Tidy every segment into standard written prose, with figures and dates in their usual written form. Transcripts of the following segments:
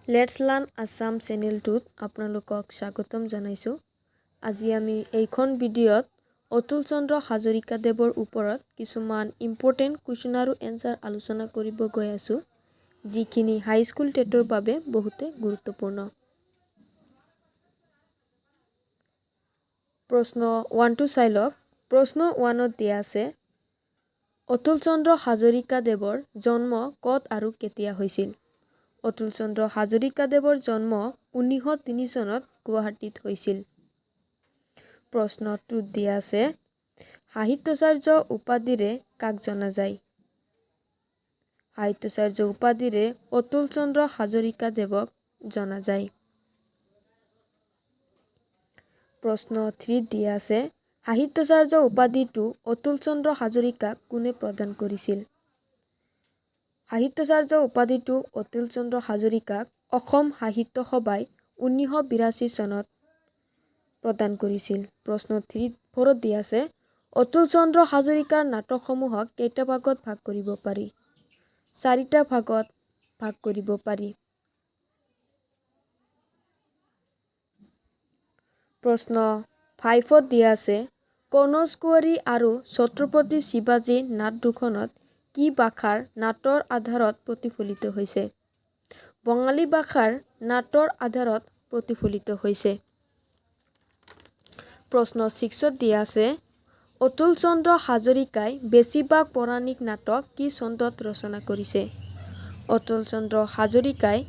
Let's learn Assam চেনেলটোত আপোনালোকক স্বাগতম জনাইছোঁ। আজি আমি এইখন ভিডিঅ'ত অতুল চন্দ্ৰ হাজৰিকাদেৱৰ ওপৰত কিছুমান ইম্পৰ্টেণ্ট কুৱেশ্যন আৰু এনচাৰ আলোচনা কৰিব গৈ আছোঁ, যিখিনি হাইস্কুল টেটৰ বাবে বহুতে গুৰুত্বপূৰ্ণ। প্ৰশ্ন 1টো চাই লওক। প্ৰশ্ন 1ত দিয়া আছে, অতুল চন্দ্ৰ হাজৰিকাদেৱৰ জন্ম ক'ত আৰু কেতিয়া হৈছিল? অতুল চন্দ্ৰ হাজৰিকাদেৱৰ জন্ম 1903 চনত গুৱাহাটীত হৈছিল। প্ৰশ্ন 2ত দিয়া আছে, সাহিত্যাচাৰ্য উপাধিৰে কাক জনা যায়? সাহিত্যাচাৰ্য উপাধিৰে অতুল চন্দ্ৰ হাজৰিকাদেৱক জনা যায়। প্ৰশ্ন 3ত দিয়া আছে, সাহিত্যাচাৰ্য উপাধিটো অতুল চন্দ্ৰ হাজৰিকাক কোনে প্ৰদান কৰিছিল? সাহিত্যাচাৰ্য উপাধিটো অতুল চন্দ্ৰ হাজৰিকাক অসম সাহিত্য সভাই 1982 চনত প্ৰদান কৰিছিল। প্ৰশ্ন 4ত দিয়া আছে, অতুল চন্দ্ৰ হাজৰিকাৰ নাটকসমূহক কেইটা ভাগত ভাগ কৰিব পাৰি? 4টা ভাগত ভাগ কৰিব পাৰি। প্ৰশ্ন 5ত দিয়া আছে, কনৌজ কুঁৱৰী আৰু ছত্ৰপতি শিৱাজী নাট দুখনত কি ভাষাৰ নাটৰ আধাৰত প্ৰতিফলিত হৈছে? বঙালী ভাষাৰ নাটৰ আধাৰত প্ৰতিফলিত হৈছে। প্ৰশ্ন 6ত দিয়া আছে, অতুল চন্দ্ৰ হাজৰিকাই বেছিভাগ পৌৰাণিক নাটক কি চন্দত ৰচনা কৰিছে? অতুল চন্দ্ৰ হাজৰিকাই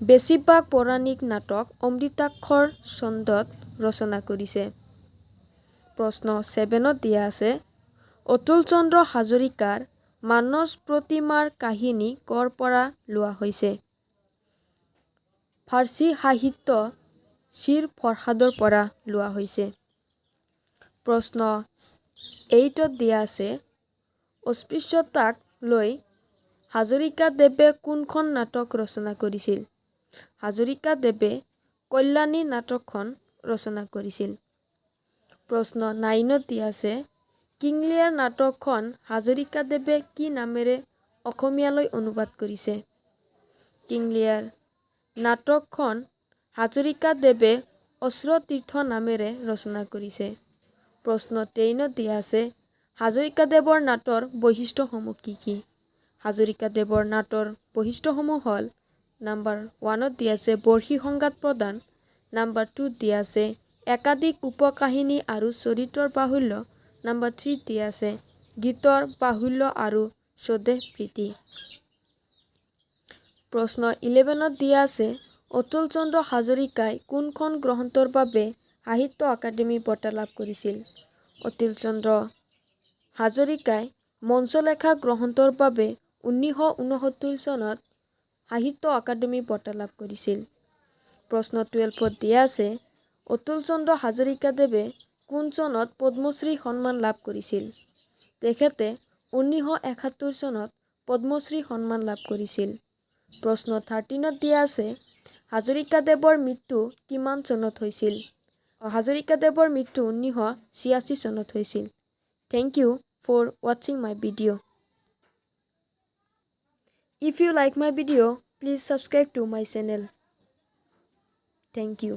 বেছিভাগ পৌৰাণিক নাটক অমৃতাক্ষৰ চন্দত ৰচনা কৰিছে। প্ৰশ্ন 7ত দিয়া আছে, অতুল চন্দ্ৰ হাজৰিকাৰ মানস প্ৰতিমাৰ কাহিনী ক'ৰ পৰা লোৱা হৈছে? ফাৰ্চী সাহিত্য শ্বিৰ ফৰহাদৰ পৰা লোৱা হৈছে। প্ৰশ্ন 8ত দিয়া আছে, অস্পৃশ্যতাক লৈ হাজৰিকাদেৱে কোনখন নাটক ৰচনা কৰিছিল? হাজৰিকাদেৱে কল্যাণী নাটকখন ৰচনা কৰিছিল। প্ৰশ্ন 9ত দিয়া আছে, কিং লীয়াৰ নাটকখন হাজৰিকাদেৱে কি নামেৰে অসমীয়ালৈ অনুবাদ কৰিছে? কিং লীয়াৰ নাটকখন হাজৰিকাদেৱে অশ্ৰুতীৰ্থ নামেৰে ৰচনা কৰিছে। প্ৰশ্ন 13ত দিয়া আছে, হাজৰিকাদেৱৰ নাটৰ বৈশিষ্ট্যসমূহ কি কি? হাজৰিকাদেৱৰ নাটৰ বৈশিষ্ট্যসমূহ হ'ল, নাম্বাৰ 1ত দিয়া আছে বৰ্ষী সংঘাত প্ৰদান, নাম্বাৰ 2ত দিয়া আছে একাধিক উপকাহিনী আৰু চৰিত্ৰৰ বাহুল্য, নাম্বাৰ 3ত দিয়া আছে গীতৰ বাহুল্য আৰু স্বদেশ প্ৰীতি। প্ৰশ্ন 11ত দিয়া আছে, অতুল চন্দ্ৰ হাজৰিকাই কোনখন গ্ৰন্থৰ বাবে সাহিত্য অকাডেমী বঁটা লাভ কৰিছিল? অতুল চন্দ্ৰ হাজৰিকাই মঞ্চলেখা গ্ৰন্থৰ বাবে 1969 চনত সাহিত্য অকাডেমী বঁটা লাভ কৰিছিল। প্ৰশ্ন 12ত দিয়া আছে, অতুল চন্দ্ৰ হাজৰিকাদেৱে কোন চনত পদ্মশ্ৰী সন্মান লাভ কৰিছিল? তেখেতে 1971 চনত পদ্মশ্ৰী সন্মান লাভ কৰিছিল। প্ৰশ্ন 13ত দিয়া আছে, হাজৰিকাদেৱৰ মৃত্যু কিমান চনত হৈছিল? হাজৰিকাদেৱৰ মৃত্যু 1986 চনত হৈছিল। Thank you for watching my video. If you like my video, please subscribe to my channel. Thank you.